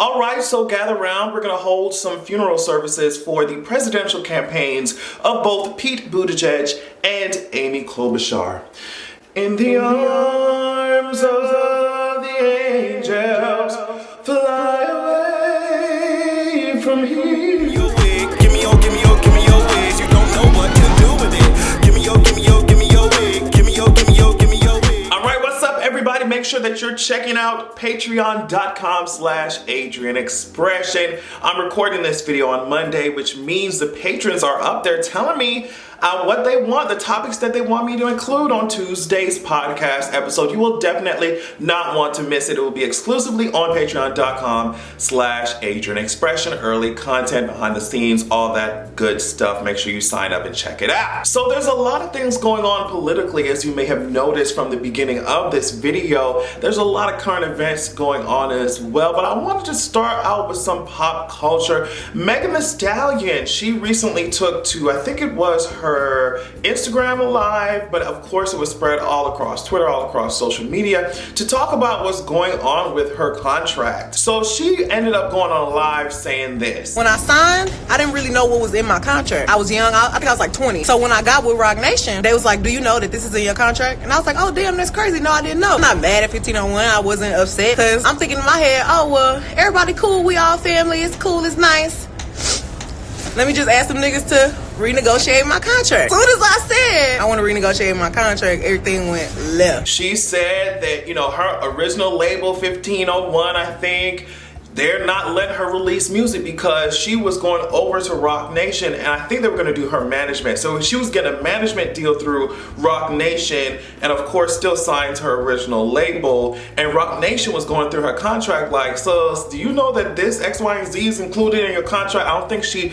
All right, so gather around. We're going to hold some funeral services for the presidential campaigns of both Pete Buttigieg and Amy Klobuchar. In the arms of the angels, fly away from here. Your wig, give me your wigs. You don't know what to do with it. Give me your wig. Give me your wig. All right, what's up, everybody? Make sure that you're checking out patreon.com/Adrian Expression. I'm recording this video on Monday, which means the patrons are up there telling me what they want, the topics that they want me to include on Tuesday's podcast episode. You will definitely not want to miss it. It will be exclusively on patreon.com/Adrian Expression. Early content, behind the scenes, all that good stuff. Make sure you sign up and check it out. So there's a lot of things going on politically, as you may have noticed from the beginning of this video. There's a lot of current events going on as well, but I wanted to start out with some pop culture. Megan Thee Stallion, she recently took to, I think it was her Instagram Live, but of course it was spread all across Twitter, all across social media, to talk about what's going on with her contract. So she ended up going on a live saying this. When I signed, I didn't really know what was in my contract. I was young, I think I was like 20. So when I got with Roc Nation, they was like, do you know that this is in your contract? And I was like, oh damn, that's crazy. No, I didn't know. I'm not mad at 1501. I wasn't upset because I'm thinking in my head, oh well, everybody cool, we all family, it's cool, it's nice. Let me just ask them niggas to renegotiate my contract. As soon as I said I want to renegotiate my contract, everything went left. She said that, you know, her original label, 1501, I think, they're not letting her release music because she was going over to Roc Nation, and I think they were going to do her management. So she was getting a management deal through Roc Nation, and of course still signed to her original label. And Roc Nation was going through her contract like, so do you know that this X, Y, and Z is included in your contract? I don't think she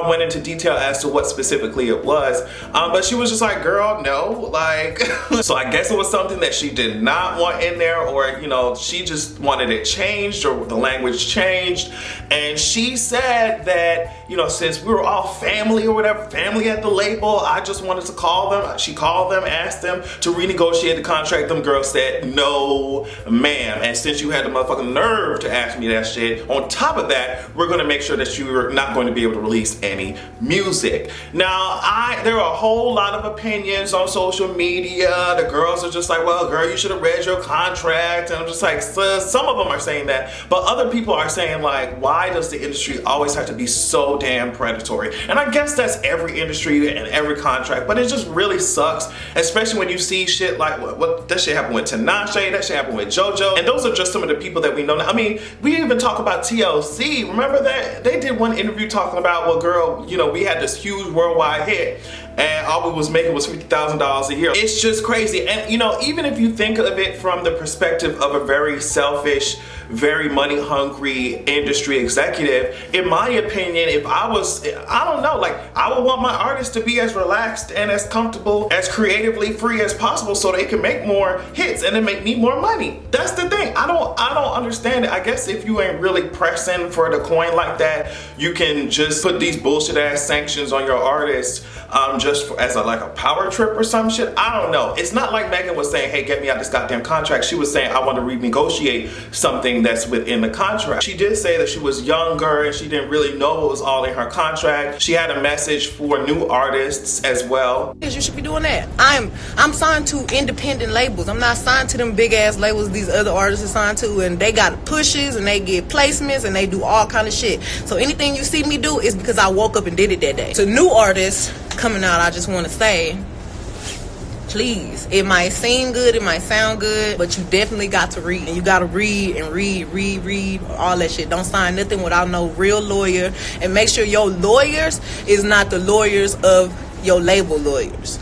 went into detail as to what specifically it was, but she was just like, girl, no, like. So I guess it was something that she did not want in there, or you know, she just wanted it changed, or the language changed. And she said that, you know, since we were all family or whatever, family at the label, I just wanted to call them. She called them, asked them to renegotiate the contract. Them girls said, no, ma'am. And since you had the motherfucking nerve to ask me that shit, on top of that, we're gonna make sure that you're not going to be able to release any music. Now, there are a whole lot of opinions on social media. The girls are just like, well, girl, you should have read your contract. And I'm just like, some of them are saying that, but other people are saying like, why does the industry always have to be so damn predatory? And I guess that's every industry and every contract, but it just really sucks, especially when you see shit like what that shit happened with Tinashe, that shit happened with JoJo, and those are just some of the people that we know now. I mean, we even talk about TLC. Remember that they did one interview talking about, well, girl, you know, we had this huge worldwide hit, and all we was making was $50,000 a year. It's just crazy. And you know, even if you think of it from the perspective of a very selfish, very money hungry industry executive, in my opinion, if I was, I don't know, like, I would want my artists to be as relaxed and as comfortable, as creatively free as possible, so they can make more hits and then make me more money. That's the thing. I don't understand it. I guess if you ain't really pressing for the coin like that, you can just put these bullshit ass sanctions on your artists, just as like a power trip or some shit. I don't know. It's not like Megan was saying, hey, get me out this goddamn contract. She was saying, I want to renegotiate something that's within the contract. She did say that she was younger and she didn't really know what was all in her contract. She had a message for new artists as well. You should be doing that. I'm signed to independent labels. I'm not signed to them big ass labels these other artists are signed to, and they got pushes and they get placements and they do all kind of shit. So anything you see me do is because I woke up and did it that day. To new artists coming out, I just want to say, please, it might seem good, it might sound good, but you definitely got to read. And you got to read and read, all that shit. Don't sign nothing without no real lawyer. And make sure your lawyers is not the lawyers of your label lawyers.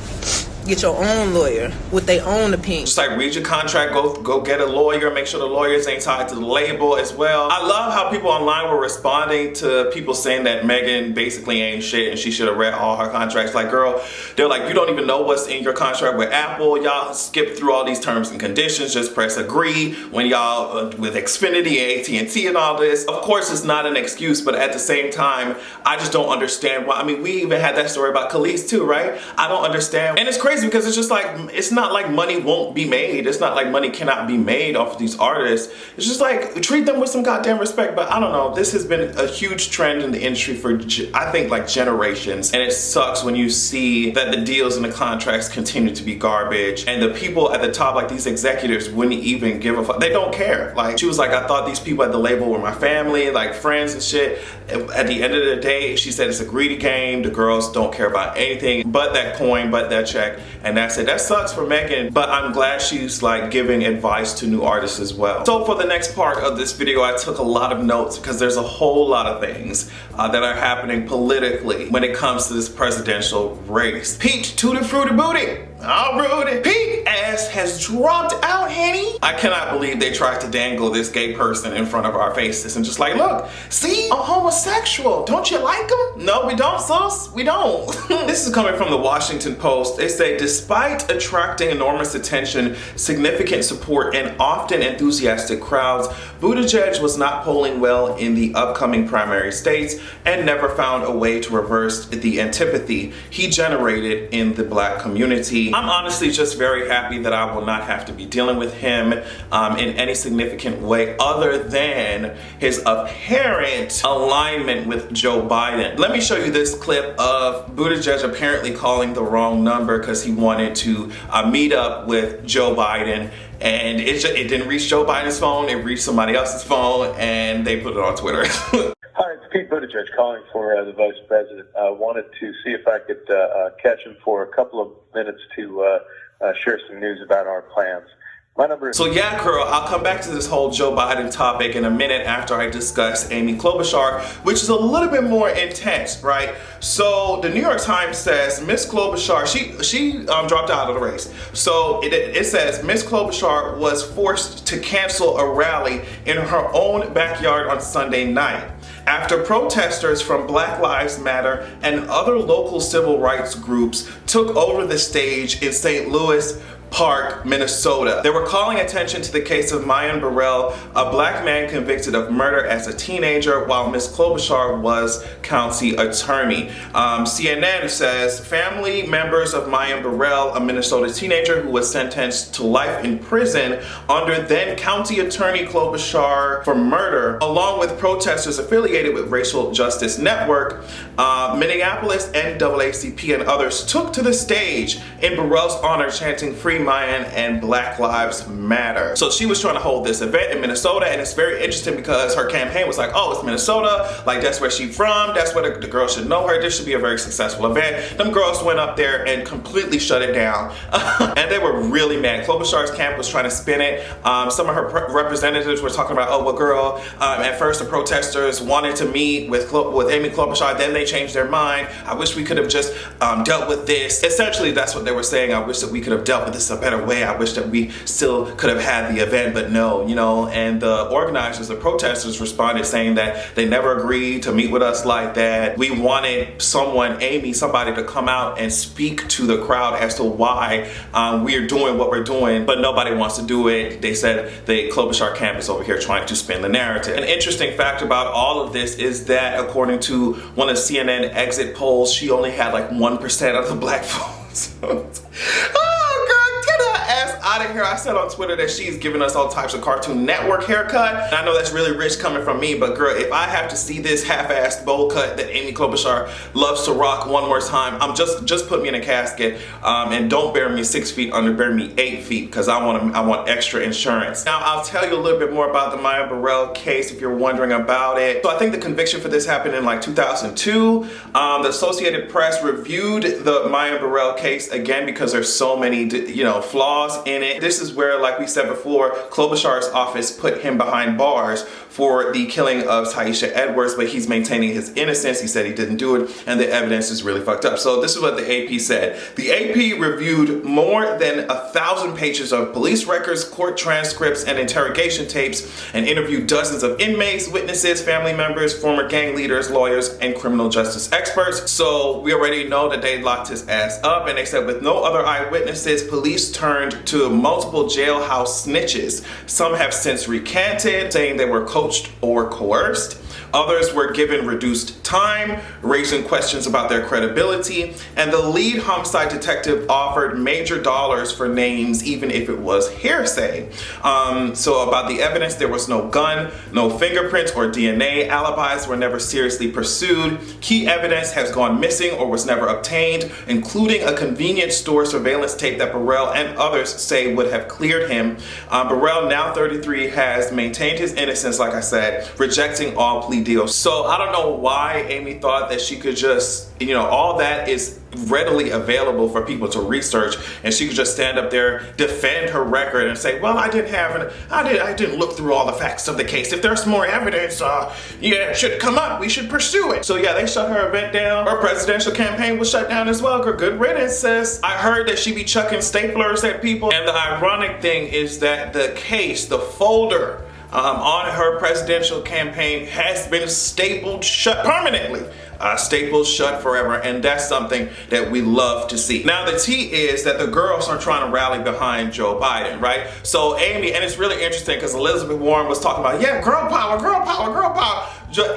Get your own lawyer with their own opinion. Just like read your contract, go get a lawyer, make sure the lawyers ain't tied to the label as well. I love how people online were responding to people saying that Megan basically ain't shit and she should have read all her contracts. Like, girl, they're like, you don't even know what's in your contract with Apple. Y'all skip through all these terms and conditions, just press agree when y'all with Xfinity and AT&T and all this. Of course, it's not an excuse, but at the same time, I just don't understand why. I mean, we even had that story about Khalees too, right? I don't understand. And it's crazy crazy because it's just like, it's not like money won't be made. It's not like money cannot be made off of these artists. It's just like, treat them with some goddamn respect. But I don't know, this has been a huge trend in the industry for, I think, like generations. And it sucks when you see that the deals and the contracts continue to be garbage. And the people at the top, like these executives, wouldn't even give a fuck. They don't care. Like, she was like, I thought these people at the label were my family, like friends and shit. At the end of the day, she said it's a greedy game. The girls don't care about anything but that coin, but that check, and that's it. That sucks for Megan, but I'm glad she's like giving advice to new artists as well. So for the next part of this video, I took a lot of notes because there's a whole lot of things that are happening politically when it comes to this presidential race. Peach Tutti Frutti Booty. All Rudy. Pete ass has dropped out, Henny. I cannot believe they tried to dangle this gay person in front of our faces and just like, look, see, a homosexual. Don't you like him? No, we don't, sus. We don't. This is coming from the Washington Post. They say, despite attracting enormous attention, significant support, and often enthusiastic crowds, Buttigieg was not polling well in the upcoming primary states and never found a way to reverse the antipathy he generated in the black community. I'm honestly just very happy that I will not have to be dealing with him in any significant way other than his apparent alignment with Joe Biden. Let me show you this clip of Buttigieg apparently calling the wrong number because he wanted to meet up with Joe Biden, and it didn't reach Joe Biden's phone, it reached somebody else's phone, and they put it on Twitter. Hi, it's Pete Buttigieg calling for the Vice President. I wanted to see if I could catch him for a couple of minutes to share some news about our plans. My number is... So yeah, girl, I'll come back to this whole Joe Biden topic in a minute after I discuss Amy Klobuchar, which is a little bit more intense, right? So the New York Times says Miss Klobuchar, she dropped out of the race. So it says Miss Klobuchar was forced to cancel a rally in her own backyard on Sunday night after protesters from Black Lives Matter and other local civil rights groups took over the stage in St. Louis Park, Minnesota. They were calling attention to the case of Mayan Burrell, a black man convicted of murder as a teenager, while Ms. Klobuchar was county attorney. CNN says family members of Mayan Burrell, a Minnesota teenager who was sentenced to life in prison under then county attorney Klobuchar for murder, along with protesters affiliated with Racial Justice Network, Minneapolis NAACP and others took to the stage in Burrell's honor, chanting "Free Mayan" and "Black Lives Matter." So she was trying to hold this event in Minnesota, and it's very interesting because her campaign was like, oh, it's Minnesota, like that's where she's from, that's where the girls should know her, this should be a very successful event. Them girls went up there and completely shut it down. And they were really mad. Klobuchar's camp was trying to spin it. Some of her representatives were talking about, oh, well, girl, at first the protesters wanted to meet with Amy Klobuchar, then they changed their mind. I wish we could have just dealt with this. Essentially, that's what they were saying. I wish that we could have dealt with this a better way. I wish that we still could have had the event, but no, you know. And the organizers, the protesters responded saying that they never agreed to meet with us like that. We wanted somebody to come out and speak to the crowd as to why we're doing what we're doing, but nobody wants to do it. They said the Klobuchar camp is over here trying to spin the narrative. An interesting fact about all of this is that according to one of CNN exit polls, she only had like 1% of the black votes. Out of here. I said on Twitter that she's giving us all types of Cartoon Network haircut. And I know that's really rich coming from me, but girl, if I have to see this half-assed bowl cut that Amy Klobuchar loves to rock one more time, just put me in a casket and don't bury me 6 feet under, bury me 8 feet, because I want extra insurance. Now I'll tell you a little bit more about the Maya Burrell case if you're wondering about it. So I think the conviction for this happened in like 2002. The Associated Press reviewed the Maya Burrell case again because there's so many flaws in it. This is where, like we said before, Klobuchar's office put him behind bars for the killing of Taisha Edwards, but he's maintaining his innocence. He said he didn't do it, and the evidence is really fucked up. So this is what the AP said. The AP reviewed more than 1,000 pages of police records, court transcripts, and interrogation tapes, and interviewed dozens of inmates, witnesses, family members, former gang leaders, lawyers, and criminal justice experts. So we already know that they locked his ass up, and they said with no other eyewitnesses, police turned to multiple jailhouse snitches. Some have since recanted, saying they were coached or coerced. Others were given reduced time, raising questions about their credibility, and the lead homicide detective offered major dollars for names even if it was hearsay. So about the evidence, there was no gun, no fingerprints or DNA. Alibis were never seriously pursued. Key evidence has gone missing or was never obtained, including a convenience store surveillance tape that Burrell and others say would have cleared him. Burrell, now 33, has maintained his innocence, like I said, rejecting all plea deals. So I don't know why Amy thought that she could just, all that is readily available for people to research, and she could just stand up there, defend her record, and say, well, I didn't look through all the facts of the case. If there's more evidence, it should come up. We should pursue it. So yeah, they shut her event down. Her presidential campaign was shut down as well. Good riddance, sis. I heard that she be chucking staplers at people, and the ironic thing is that the case, the folder on her presidential campaign has been stapled shut permanently. Staples shut forever, and that's something that we love to see. Now the tea is that the girls are trying to rally behind Joe Biden, right? So Amy, and it's really interesting because Elizabeth Warren was talking about, yeah, girl power, girl power, girl power.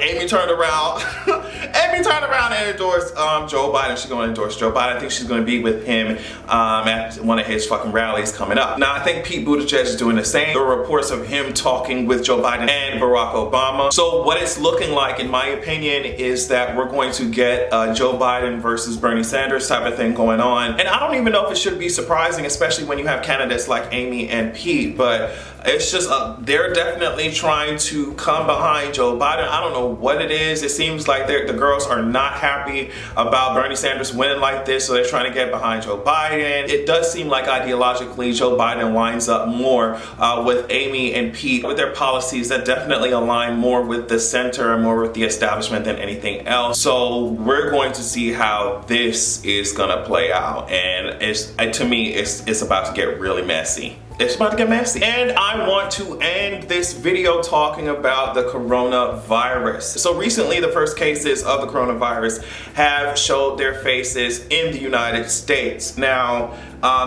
Amy turned around. Amy turned around and endorsed Joe Biden. She's going to endorse Joe Biden. I think she's going to be with him at one of his fucking rallies coming up. Now I think Pete Buttigieg is doing the same. There are reports of him talking with Joe Biden and Barack Obama. So what it's looking like, in my opinion, is that we're going to get Joe Biden versus Bernie Sanders type of thing going on. And I don't even know if it should be surprising, especially when you have candidates like Amy and Pete, but it's just they're definitely trying to come behind Joe Biden. I don't know what it is. It seems like the girls are not happy about Bernie Sanders winning like this, so they're trying to get behind Joe Biden. It does seem like ideologically Joe Biden lines up more with Amy and Pete with their policies that definitely align more with the center and more with the establishment than anything else. So we're going to see how this is gonna play out, and to me it's about to get really messy. It's about to get messy. And I want to end this video talking about the coronavirus. So recently, the first cases of the coronavirus have showed their faces in the United States. Now,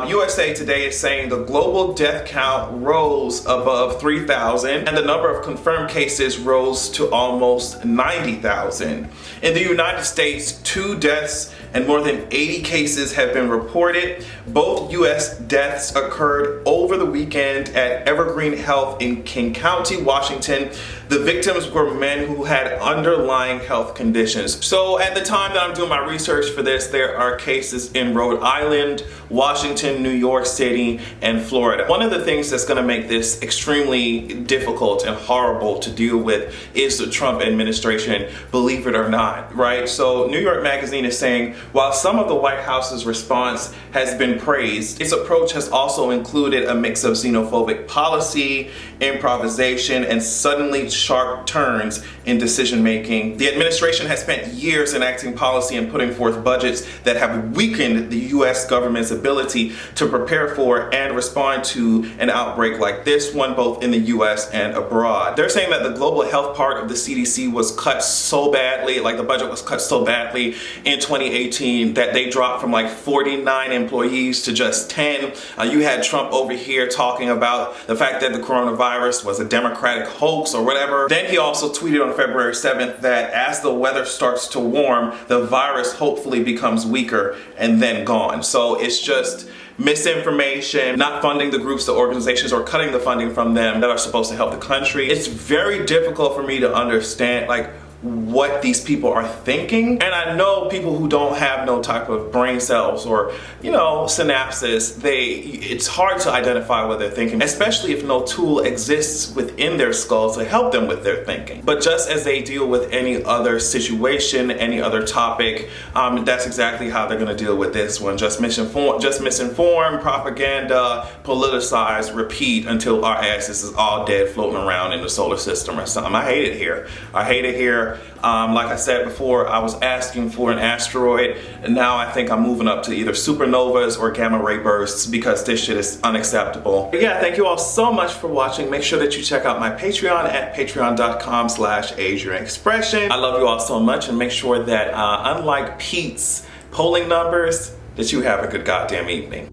USA Today is saying the global death count rose above 3,000 and the number of confirmed cases rose to almost 90,000. In the United States, 2 deaths and more than 80 cases have been reported. Both US deaths occurred over the weekend at Evergreen Health in King County, Washington. The victims were men who had underlying health conditions. So at the time that I'm doing my research for this, there are cases in Rhode Island, Washington, New York City, and Florida. One of the things that's gonna make this extremely difficult and horrible to deal with is the Trump administration, believe it or not, right? So New York Magazine is saying, while some of the White House's response has been praised, its approach has also included a mix of xenophobic policy, improvisation, and suddenly sharp turns in decision making. The administration has spent years enacting policy and putting forth budgets that have weakened the US government's ability to prepare for and respond to an outbreak like this one, both in the US and abroad. They're saying that the global health part of the CDC was cut so badly, like the budget was cut so badly in 2018 that they dropped from like 49 employees to just 10. You had Trump over here talking about the fact that the coronavirus was a Democratic hoax or whatever. Then he also tweeted on February 7th that as the weather starts to warm, the virus hopefully becomes weaker and then gone. So it's just misinformation, not funding the groups, the organizations, or cutting the funding from them that are supposed to help the country. It's very difficult for me to understand like what these people are thinking. And I know people who don't have no type of brain cells or, synapses, it's hard to identify what they're thinking, especially if no tool exists within their skull to help them with their thinking. But just as they deal with any other situation, any other topic, that's exactly how they're gonna deal with this one. Just misinform, propaganda, politicize, repeat until our asses is all dead floating around in the solar system or something. I hate it here. I hate it here. Like I said before, I was asking for an asteroid, and now I think I'm moving up to either supernovas or gamma ray bursts because this shit is unacceptable. But yeah, thank you all so much for watching. Make sure that you check out my Patreon at patreon.com/AsianExpression. I love you all so much, and make sure that unlike Pete's polling numbers, that you have a good goddamn evening.